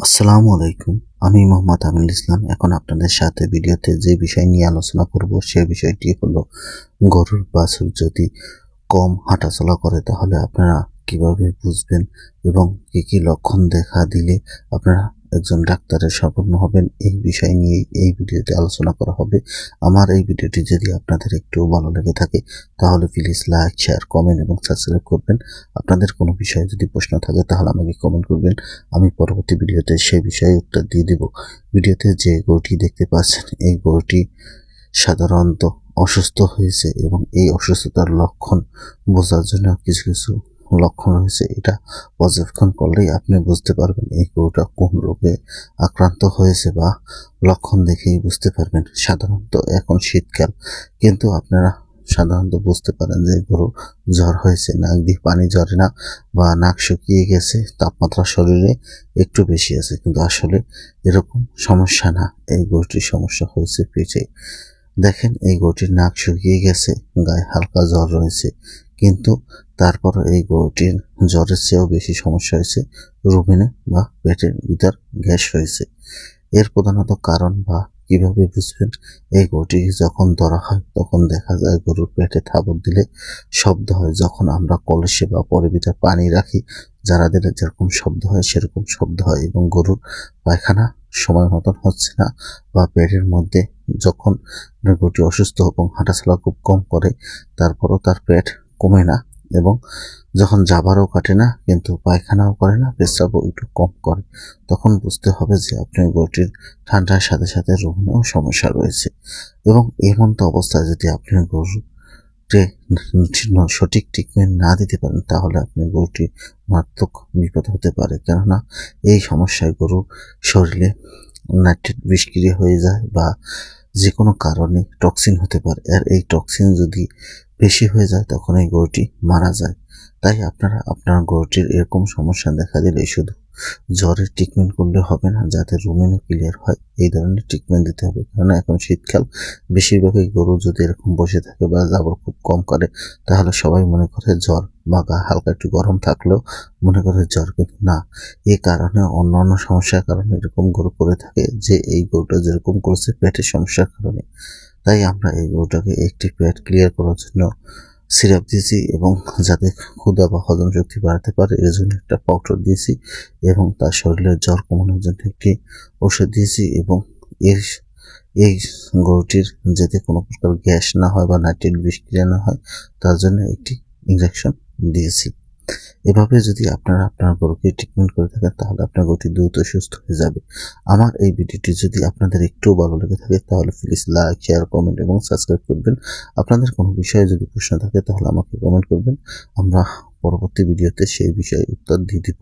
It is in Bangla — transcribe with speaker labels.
Speaker 1: আসসালামু আলাইকুম। আমি মোহাম্মদ আমিনুল ইসলাম। এখন আপনাদের সাথে ভিডিওতে যে বিষয় নিয়ে আলোচনা করব সে বিষয়টি হলো গরুর বাছুর যদি কম হাঁটাচলা করে তাহলে আপনারা কিভাবে বুঝবেন এবং কি কি লক্ষণ দেখা দিলে আপনারা একজন ডাক্তারের শরণাপন্ন হবেন, এই বিষয় নিয়ে এই ভিডিওতে আলোচনা করা হবে। আমার এই ভিডিওটি যদি আপনাদের একটু ভালো লেগে থাকে তাহলে প্লিজ লাইক, শেয়ার, কমেন্ট এবং সাবস্ক্রাইব করবেন। আপনাদের কোনো বিষয়ে যদি প্রশ্ন থাকে তাহলে আমাকে কমেন্ট করবেন, আমি পরবর্তী ভিডিওতে সেই বিষয়ে উত্তর দিয়ে দেব। ভিডিওতে যে গরুটি দেখতে পাচ্ছেন এই গরুটি সাধারণত অসুস্থ হয়েছে এবং এই অসুস্থতার লক্ষণ বোঝার জন্য কিছু কিছু লক্ষণ রয়েছে। এটা পর্যবেক্ষণ করলেই আপনি বুঝতে পারবেন এই গরুটা কোন রোগে আক্রান্ত হয়েছে বা লক্ষণ দেখেই বুঝতে পারবেন। সাধারণত এখন শীতকাল, কিন্তু আপনারা সাধারণত বুঝতে পারেন যে গরু জ্বর হয়েছে, নাক দিয়ে পানি ঝরে না বা নাক শুকিয়ে গেছে, তাপমাত্রা শরীরে একটু বেশি আছে, কিন্তু আসলে এরকম সমস্যা না। এই গরুটির সমস্যা হয়েছে পেটে। দেখেন এই গরুটির নাক শুকিয়ে গেছে, গায়ে হালকা জ্বর রয়েছে, কিন্তু তারপর এই গরুটির জ্বরের চেয়েও বেশি সমস্যা হয়েছে রুমেনে বা পেটের ভিতর গ্যাস হয়েছে। এর প্রধানত কারণ বা কিভাবে বুঝবেন, এই গরুটিকে যখন ধরা হয় তখন দেখা যায় গরুর পেটে থাবড় দিলে শব্দ হয়। যখন আমরা কলসে বা পরের ভিতর পানি রাখি যারা দিলে যেরকম শব্দ হয় সেরকম শব্দ হয়, এবং গরুর পায়খানা সময় মতন হচ্ছে না বা পেটের মধ্যে যখন গরুটি অসুস্থ এবং হাঁটাচলা খুব কম করে তারপরও তার পেট কমে না এবং যখন যাবারও কাটে না কিন্তু পায়খানাও করে না, পেশাবও একটু কম করে, তখন বুঝতে হবে যে আপনার গরুটির ঠান্ডার সাথে সাথে রোগেও সমস্যা রয়েছে। এবং এমন্ত অবস্থায় যদি আপনি গরুকে সঠিক ট্রিটমেন্ট না দিতে পারেন তাহলে আপনার গরুটি মারাত্মক বিপদ হতে পারে। কেননা এই সমস্যায় গরু শরীরে নাইট্রেট বিষক্রিয়া হয়ে যায় বা যে কোনো কারণে টক্সিন হতে পারে, আর এই টক্সিন যদি বেশি হয়ে যায় তখন এই গরুটি মারা যায়। তাই আপনারা আপনার গরুটির এরকম সমস্যা দেখা দিলে শুধু জ্বরের ট্রিটমেন্ট করলে হবে না, যাতে রুমেনও ক্লিয়ার হয় এই ধরনের ট্রিটমেন্ট দিতে হবে। কেননা এখন শীতকাল, বেশিরভাগই গরু যদি এরকম বসে থাকে বা জাবর খুব কম করে তাহলে সবাই মনে করে জ্বর, বা গা হালকা একটু গরম থাকলেও মনে করে জ্বর, কিন্তু না। এই কারণে অন্যান্য সমস্যার কারণে এরকম গরু করে থাকে, যে এই গরুটা যেরকম করেছে পেটের সমস্যার কারণে। তাই আমরা এই গরুটাকে একটি পেট ক্লিয়ার করার জন্য সিরাপ দিয়েছি এবং যাতে ক্ষুধা বা হজম শক্তি বাড়াতে পারে এর জন্য একটা পাউডার দিয়েছি, এবং তার শরীরের জ্বর কমানোর জন্য একটি ওষুধ দিয়েছি, এবং এর এই গরুটির যাতে কোনো প্রকার গ্যাস না হয় বা নাইট্রেট বিষক্রিয়া না হয় তার জন্য একটি ইনজেকশন দিয়েছি। এভাবে যদি আপনারা আপনার গরুকে ট্রিটমেন্ট করে থাকেন তাহলে আপনার গরুটি দ্রুত সুস্থ হয়ে যাবে। আমার এই ভিডিওটি যদি আপনাদের একটু ভালো লেগে থাকে তাহলে প্লিজ লাইক, শেয়ার, কমেন্ট এবং সাবস্ক্রাইব করবেন। আপনাদের কোনো বিষয়ে যদি প্রশ্ন থাকে তাহলে আমাকে কমেন্ট করবেন, আমরা পরবর্তী ভিডিওতে সেই বিষয়ে উত্তর দিয়ে দিব।